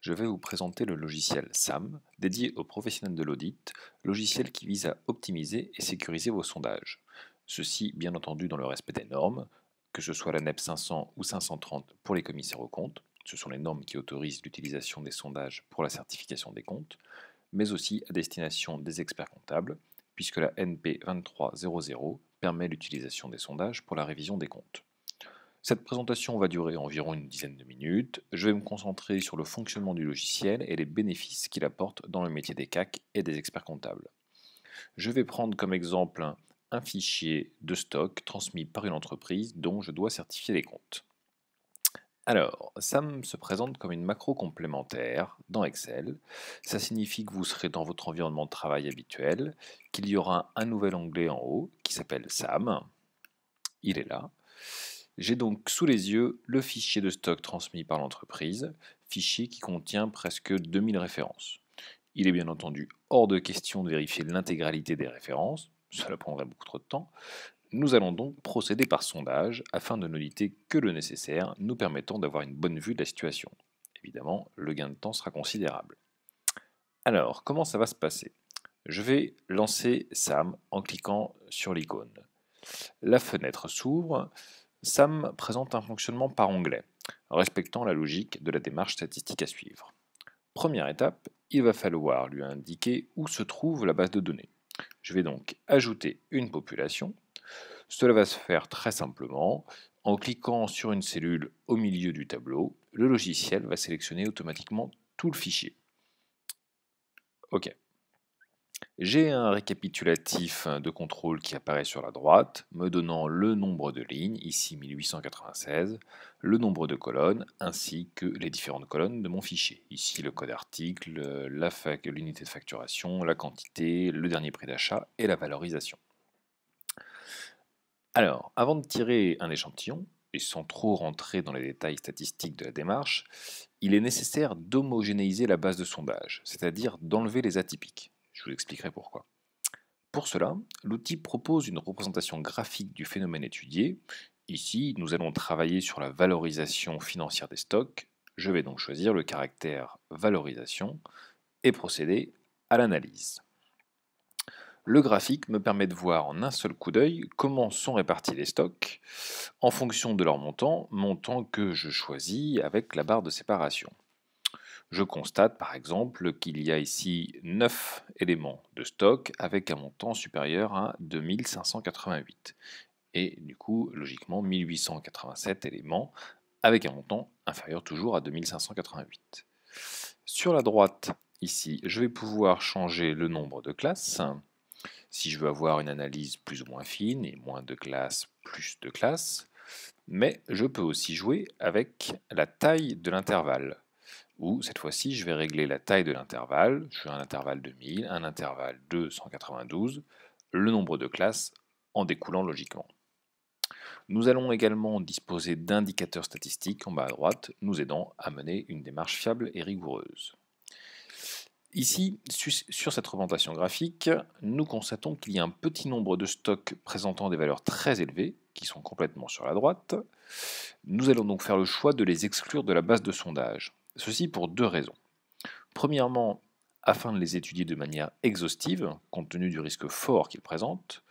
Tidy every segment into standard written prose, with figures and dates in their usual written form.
Je vais vous présenter le logiciel SAM, dédié aux professionnels de l'audit, logiciel qui vise à optimiser et sécuriser vos sondages. Ceci, bien entendu, dans le respect des normes, que ce soit la NEP 500 ou 530 pour les commissaires aux comptes, ce sont les normes qui autorisent l'utilisation des sondages pour la certification des comptes, mais aussi à destination des experts comptables, puisque la NP 2300 permet l'utilisation des sondages pour la révision des comptes. Cette présentation va durer environ une dizaine de minutes. Je vais me concentrer sur le fonctionnement du logiciel et les bénéfices qu'il apporte dans le métier des CAC et des experts comptables. Je vais prendre comme exemple un fichier de stock transmis par une entreprise dont je dois certifier les comptes. Alors, SAM se présente comme une macro complémentaire dans Excel. Ça signifie que vous serez dans votre environnement de travail habituel, qu'il y aura un nouvel onglet en haut qui s'appelle SAM. Il est là. J'ai donc sous les yeux le fichier de stock transmis par l'entreprise, fichier qui contient presque 2000 références. Il est bien entendu hors de question de vérifier l'intégralité des références, cela prendrait beaucoup trop de temps. Nous allons donc procéder par sondage afin de n'auditer que le nécessaire, nous permettant d'avoir une bonne vue de la situation. Évidemment, le gain de temps sera considérable. Alors, comment ça va se passer? Je vais lancer SAM en cliquant sur l'icône. La fenêtre s'ouvre. SAM présente un fonctionnement par onglet, respectant la logique de la démarche statistique à suivre. Première étape, il va falloir lui indiquer où se trouve la base de données. Je vais donc ajouter une population. Cela va se faire très simplement. En cliquant sur une cellule au milieu du tableau, le logiciel va sélectionner automatiquement tout le fichier. OK. J'ai un récapitulatif de contrôle qui apparaît sur la droite, me donnant le nombre de lignes, ici 1896, le nombre de colonnes, ainsi que les différentes colonnes de mon fichier. Ici le code article, l'unité de facturation, la quantité, le dernier prix d'achat et la valorisation. Alors, avant de tirer un échantillon, et sans trop rentrer dans les détails statistiques de la démarche, il est nécessaire d'homogénéiser la base de sondage, c'est-à-dire d'enlever les atypiques. Je vous expliquerai pourquoi. Pour cela, l'outil propose une représentation graphique du phénomène étudié. Ici, nous allons travailler sur la valorisation financière des stocks. Je vais donc choisir le caractère valorisation et procéder à l'analyse. Le graphique me permet de voir en un seul coup d'œil comment sont répartis les stocks en fonction de leur montant que je choisis avec la barre de séparation. Je constate par exemple qu'il y a ici 9 éléments de stock avec un montant supérieur à 2588 et du coup logiquement 1887 éléments avec un montant inférieur toujours à 2588. Sur la droite ici, je vais pouvoir changer le nombre de classes. Si je veux avoir une analyse plus ou moins fine et moins de classes, plus de classes, mais je peux aussi jouer avec la taille de l'intervalle où cette fois-ci je vais régler la taille de l'intervalle, je veux un intervalle de 1000, un intervalle de 192, le nombre de classes en découlant logiquement. Nous allons également disposer d'indicateurs statistiques en bas à droite, nous aidant à mener une démarche fiable et rigoureuse. Ici, sur cette représentation graphique, nous constatons qu'il y a un petit nombre de stocks présentant des valeurs très élevées, qui sont complètement sur la droite. Nous allons donc faire le choix de les exclure de la base de sondage. Ceci pour deux raisons. Premièrement, afin de les étudier de manière exhaustive, compte tenu du risque fort qu'ils présentent,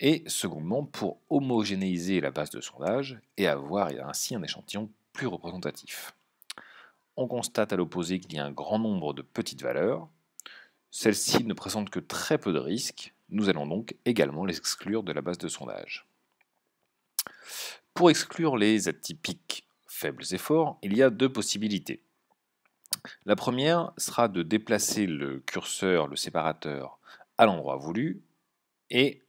et secondement, pour homogénéiser la base de sondage et avoir ainsi un échantillon plus représentatif. On constate à l'opposé qu'il y a un grand nombre de petites valeurs. Celles-ci ne présentent que très peu de risques. Nous allons donc également les exclure de la base de sondage. Pour exclure les atypiques faibles et forts, il y a deux possibilités. La première sera de déplacer le curseur, le séparateur, à l'endroit voulu. Et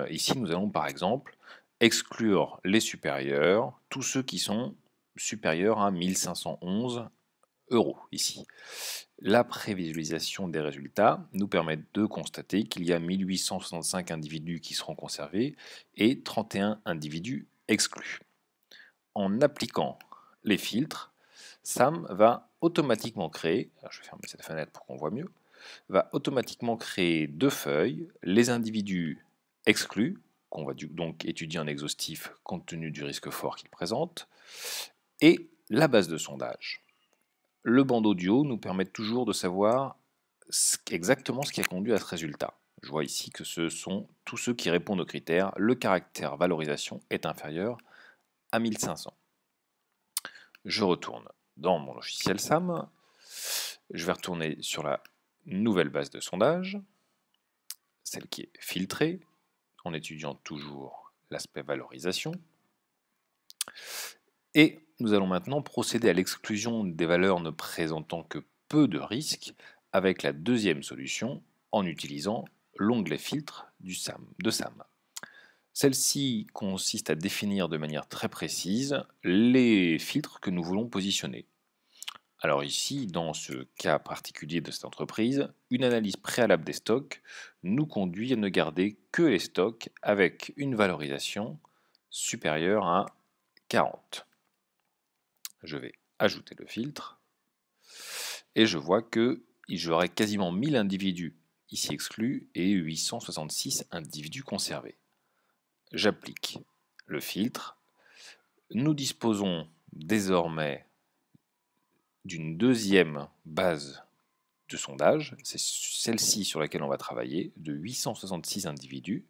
ici, nous allons par exemple exclure les supérieurs, tous ceux qui sont supérieurs à 1511 euros ici. La prévisualisation des résultats nous permet de constater qu'il y a 1865 individus qui seront conservés et 31 individus exclus. En appliquant les filtres, SAM va automatiquement créer, alors je vais fermer cette fenêtre pour qu'on voit mieux, va automatiquement créer deux feuilles, les individus exclus, qu'on va donc étudier en exhaustif compte tenu du risque fort qu'ils présentent, et la base de sondage. Le bandeau du haut nous permet toujours de savoir exactement ce qui a conduit à ce résultat. Je vois ici que ce sont tous ceux qui répondent aux critères. Le caractère valorisation est inférieur à 1500. Je retourne dans mon logiciel SAM. Je vais retourner sur la nouvelle base de sondage, celle qui est filtrée, en étudiant toujours l'aspect valorisation. Et nous allons maintenant procéder à l'exclusion des valeurs ne présentant que peu de risques avec la deuxième solution en utilisant l'onglet filtre de SAM. Celle-ci consiste à définir de manière très précise les filtres que nous voulons positionner. Alors ici, dans ce cas particulier de cette entreprise, une analyse préalable des stocks nous conduit à ne garder que les stocks avec une valorisation supérieure à 40. Je vais ajouter le filtre et je vois que j'aurai quasiment 1000 individus ici exclus et 866 individus conservés. J'applique le filtre. Nous disposons désormais d'une deuxième base de sondage, c'est celle-ci sur laquelle on va travailler, de 866 individus,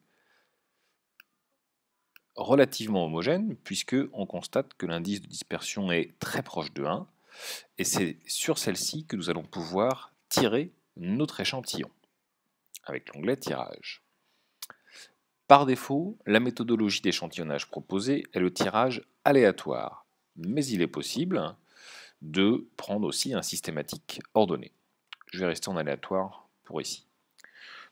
relativement homogène, puisque on constate que l'indice de dispersion est très proche de 1, et c'est sur celle-ci que nous allons pouvoir tirer notre échantillon, avec l'onglet tirage. Par défaut, la méthodologie d'échantillonnage proposée est le tirage aléatoire, mais il est possible de prendre aussi un systématique ordonné. Je vais rester en aléatoire pour ici.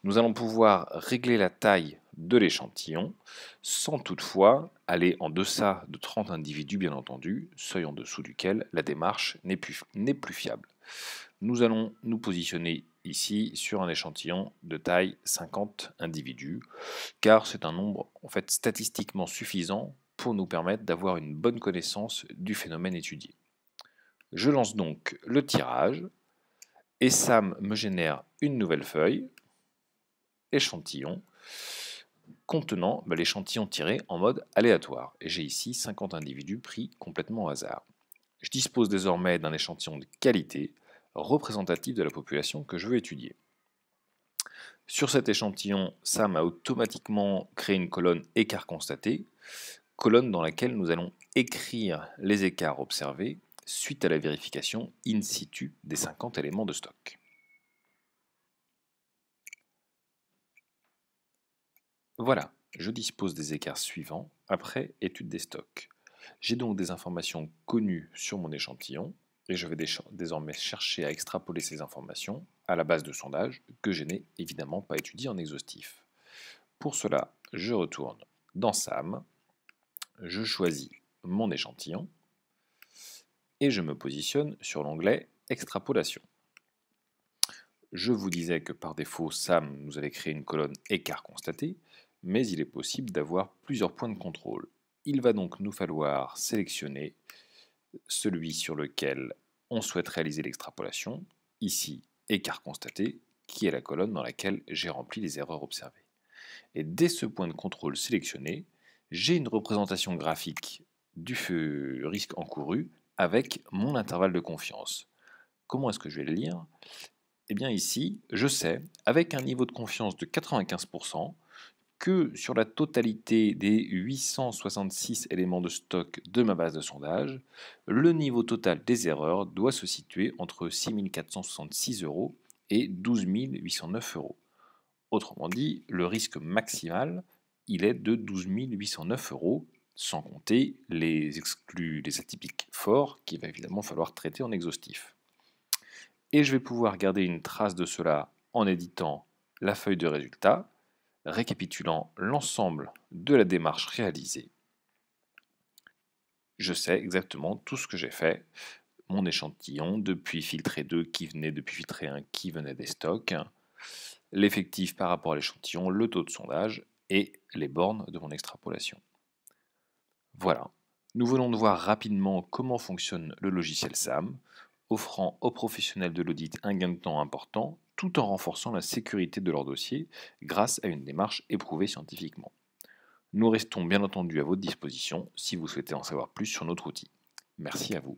Nous allons pouvoir régler la taille de l'échantillon sans toutefois aller en deçà de 30 individus, bien entendu, seuil en dessous duquel la démarche n'est plus fiable. Nous allons nous positionner ici sur un échantillon de taille 50 individus, car c'est un nombre en fait statistiquement suffisant pour nous permettre d'avoir une bonne connaissance du phénomène étudié. Je lance donc le tirage et SAM me génère une nouvelle feuille, échantillon, contenant l'échantillon tiré en mode aléatoire. Et j'ai ici 50 individus pris complètement au hasard. Je dispose désormais d'un échantillon de qualité représentatif de la population que je veux étudier. Sur cet échantillon, SAM a automatiquement créé une colonne écart constaté, colonne dans laquelle nous allons écrire les écarts observés suite à la vérification in situ des 50 éléments de stock. Voilà, je dispose des écarts suivants après étude des stocks. J'ai donc des informations connues sur mon échantillon et je vais désormais chercher à extrapoler ces informations à la base de sondage que je n'ai évidemment pas étudiée en exhaustif. Pour cela, je retourne dans SAM, je choisis mon échantillon et je me positionne sur l'onglet extrapolation. Je vous disais que par défaut, SAM nous avait créé une colonne écart constaté, mais il est possible d'avoir plusieurs points de contrôle. Il va donc nous falloir sélectionner celui sur lequel on souhaite réaliser l'extrapolation, ici écart constaté, qui est la colonne dans laquelle j'ai rempli les erreurs observées. Et dès ce point de contrôle sélectionné, j'ai une représentation graphique du risque encouru avec mon intervalle de confiance. Comment est-ce que je vais le lire ? Eh bien ici, je sais, avec un niveau de confiance de 95%, que sur la totalité des 866 éléments de stock de ma base de sondage, le niveau total des erreurs doit se situer entre 6 466 € et 12 809 €. Autrement dit, le risque maximal, il est de 12 809 €, sans compter les exclus, les atypiques forts, qu'il va évidemment falloir traiter en exhaustif. Et je vais pouvoir garder une trace de cela en éditant la feuille de résultat, récapitulant l'ensemble de la démarche réalisée. Je sais exactement tout ce que j'ai fait, mon échantillon, depuis filtré 2 qui venait, depuis filtré 1 qui venait des stocks, l'effectif par rapport à l'échantillon, le taux de sondage et les bornes de mon extrapolation. Voilà, nous venons de voir rapidement comment fonctionne le logiciel SAM, offrant aux professionnels de l'audit un gain de temps important, tout en renforçant la sécurité de leur dossier grâce à une démarche éprouvée scientifiquement. Nous restons bien entendu à votre disposition si vous souhaitez en savoir plus sur notre outil. Merci à vous.